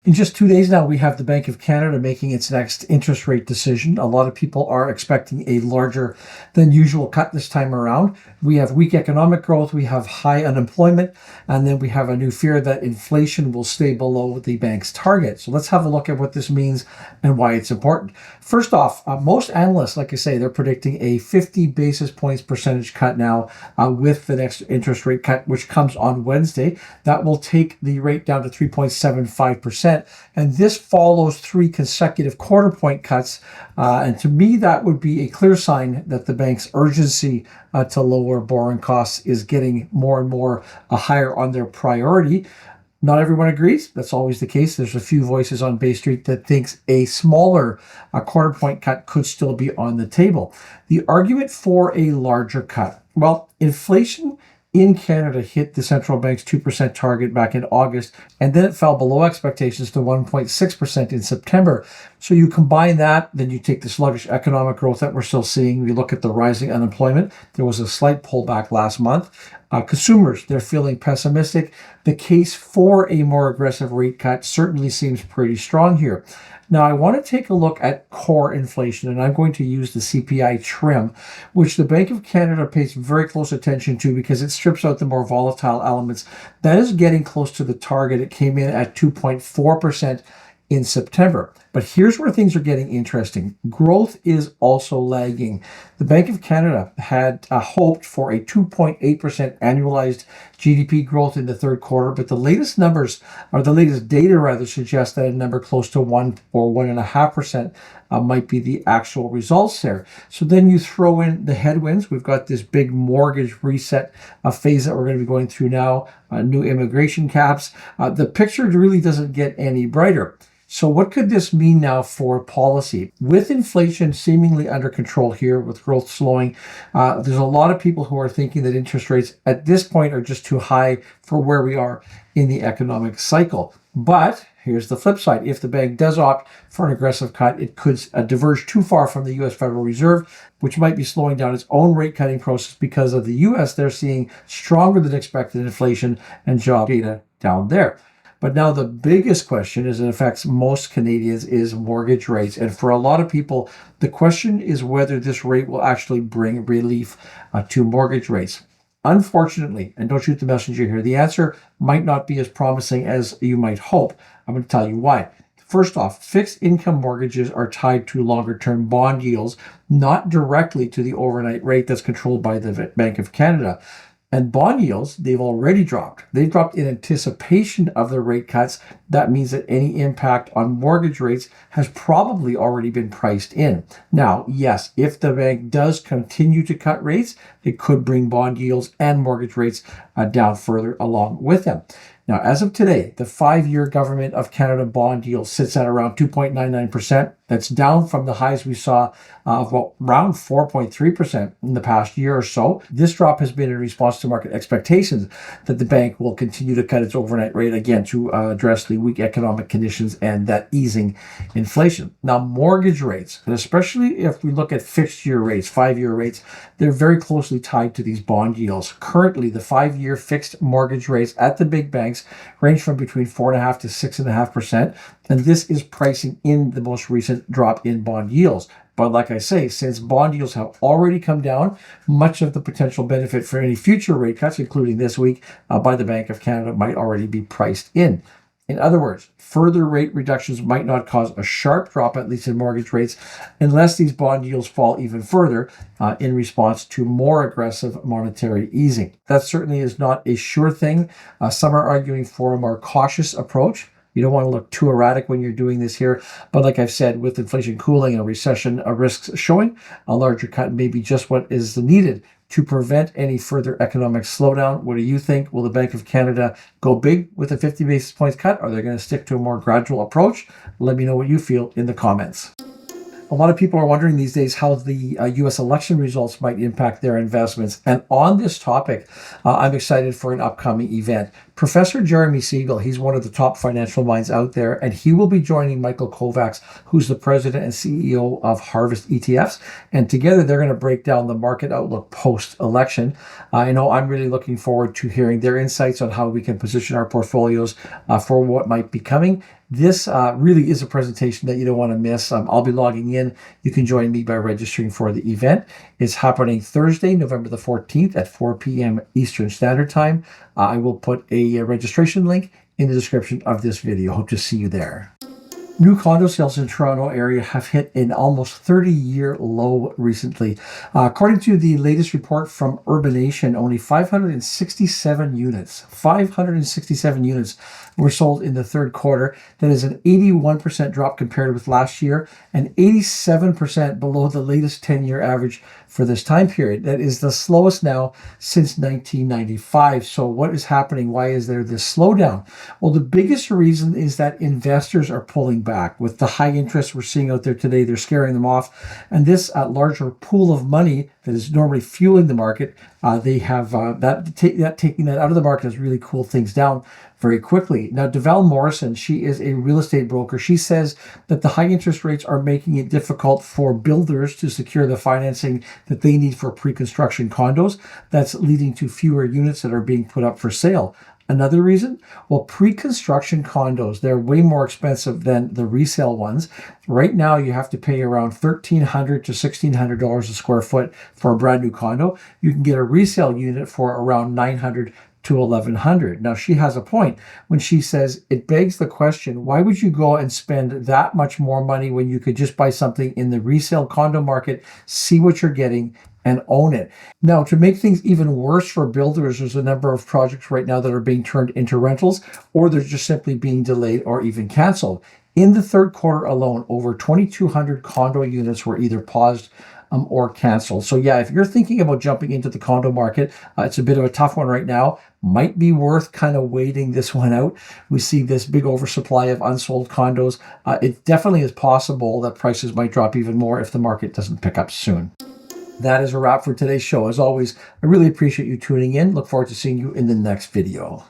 In just 2 days now, we have the Bank of Canada making its next interest rate decision. A lot of people are expecting a larger than usual cut this time around. We have weak economic growth, we have high unemployment, and then we have a new fear that inflation will stay below the bank's target. So let's have a look at what this means and why it's important. First off, most analysts, like I say, they're predicting a 50 basis points percentage cut now with the next interest rate cut, which comes on Wednesday. That will take the rate down to 3.75%. And this follows 3 consecutive quarter point cuts. And to me, that would be a clear sign that the bank's urgency to lower borrowing costs is getting more and more higher on their priority. Not everyone agrees. That's always the case. There's a few voices on Bay Street that thinks a smaller quarter point cut could still be on the table. The argument for a larger cut. Well, inflation in Canada hit the central bank's 2% target back in August, and then it fell below expectations to 1.6% in September. So you combine that, then you take the sluggish economic growth that we're still seeing. You look at the rising unemployment. There was a slight pullback last month. Consumers, they're feeling pessimistic. The case for a more aggressive rate cut certainly seems pretty strong here. Now, I want to take a look at core inflation, and I'm going to use the CPI trim, which the Bank of Canada pays very close attention to because it strips out the more volatile elements. That is getting close to the target. It came in at 2.4% in September. But here's where things are getting interesting. Growth is also lagging. The Bank of Canada had hoped for a 2.8% annualized GDP growth in the third quarter, but the latest numbers, or the latest data rather, suggest that a number close to 1 or 1.5% might be the actual results there. So then you throw in the headwinds. We've got this big mortgage reset phase that we're going to be going through now, new immigration caps. The picture really doesn't get any brighter. So what could this mean now for policy? With inflation seemingly under control here, with growth slowing, there's a lot of people who are thinking that interest rates at this point are just too high for where we are in the economic cycle. But here's the flip side. If the bank does opt for an aggressive cut, it could diverge too far from the U.S. Federal Reserve, which might be slowing down its own rate cutting process because of the U.S. They're seeing stronger than expected inflation and job data down there. But now the biggest question, as it affects most Canadians, is mortgage rates. And for a lot of people, the question is whether this rate will actually bring relief to mortgage rates. Unfortunately, and don't shoot the messenger here, the answer might not be as promising as you might hope. I'm going to tell you why. First off, fixed income mortgages are tied to longer term bond yields, not directly to the overnight rate that's controlled by the Bank of Canada. And bond yields, they've already dropped. They've dropped in anticipation of the rate cuts. That means that any impact on mortgage rates has probably already been priced in. Now, yes, if the bank does continue to cut rates, it could bring bond yields and mortgage rates down further along with them. Now, as of today, the 5-year Government of Canada bond yield sits at around 2.99%. That's down from the highs we saw of around 4.3% in the past year or so. This drop has been in response to market expectations that the bank will continue to cut its overnight rate again to address the weak economic conditions and that easing inflation. Now, mortgage rates, and especially if we look at fixed year rates, 5-year rates, they're very closely tied to these bond yields. Currently, the 5-year fixed mortgage rates at the big banks range from between 4.5% to 6.5%. And this is pricing in the most recent drop in bond yields. But like I say, since bond yields have already come down, much of the potential benefit for any future rate cuts, including this week by the Bank of Canada, might already be priced in. In other words, further rate reductions might not cause a sharp drop, at least in mortgage rates, unless these bond yields fall even further in response to more aggressive monetary easing. That certainly is not a sure thing. Some are arguing for a more cautious approach. You don't want to look too erratic when you're doing this here. But like I've said, with inflation cooling and recession risks showing, a larger cut may be just what is needed to prevent any further economic slowdown. What do you think? Will the Bank of Canada go big with a 50 basis points cut? Are they going to stick to a more gradual approach? Let me know what you feel in the comments. A lot of people are wondering these days how the U.S. election results might impact their investments. And on this topic, I'm excited for an upcoming event. Professor Jeremy Siegel, he's one of the top financial minds out there, and he will be joining Michael Kovacs, who's the president and CEO of Harvest ETFs. And together, they're going to break down the market outlook post-election. I know I'm really looking forward to hearing their insights on how we can position our portfolios for what might be coming. This really is a presentation that you don't want to miss. I'll be logging in. You can join me by registering for the event. It's happening Thursday, November the 14th at 4 p.m. Eastern Standard Time. I will put a registration link in the description of this video. Hope to see you there. New condo sales in Toronto area have hit an almost 30-year low recently. According to the latest report from Urbanation, only 567 units were sold in the third quarter. That is an 81% drop compared with last year and 87% below the latest 10-year average for this time period. That is the slowest now since 1995. So what is happening? Why is there this slowdown? Well, the biggest reason is that investors are pulling back. With the high interest we're seeing out there today, they're scaring them off. And this larger pool of money that is normally fueling the market, they have taking that out of the market has really cooled things down very quickly. Now, DeVal Morrison, she is a real estate broker. She says that the high interest rates are making it difficult for builders to secure the financing that they need for pre-construction condos. That's leading to fewer units that are being put up for sale. Another reason? Well, pre-construction condos, they're way more expensive than the resale ones. Right now, you have to pay around $1,300 to $1,600 a square foot for a brand new condo. You can get a resale unit for around $900 to $1,100. Now, she has a point when she says it begs the question, why would you go and spend that much more money when you could just buy something in the resale condo market, see what you're getting, and own it? Now, to make things even worse for builders, there's a number of projects right now that are being turned into rentals, or they're just simply being delayed or even canceled. In the third quarter alone, over 2,200 condo units were either paused or canceled. So yeah, if you're thinking about jumping into the condo market, it's a bit of a tough one right now. Might be worth kind of waiting this one out. We see this big oversupply of unsold condos. It definitely is possible that prices might drop even more if the market doesn't pick up soon. That is a wrap for today's show. As always, I really appreciate you tuning in. Look forward to seeing you in the next video.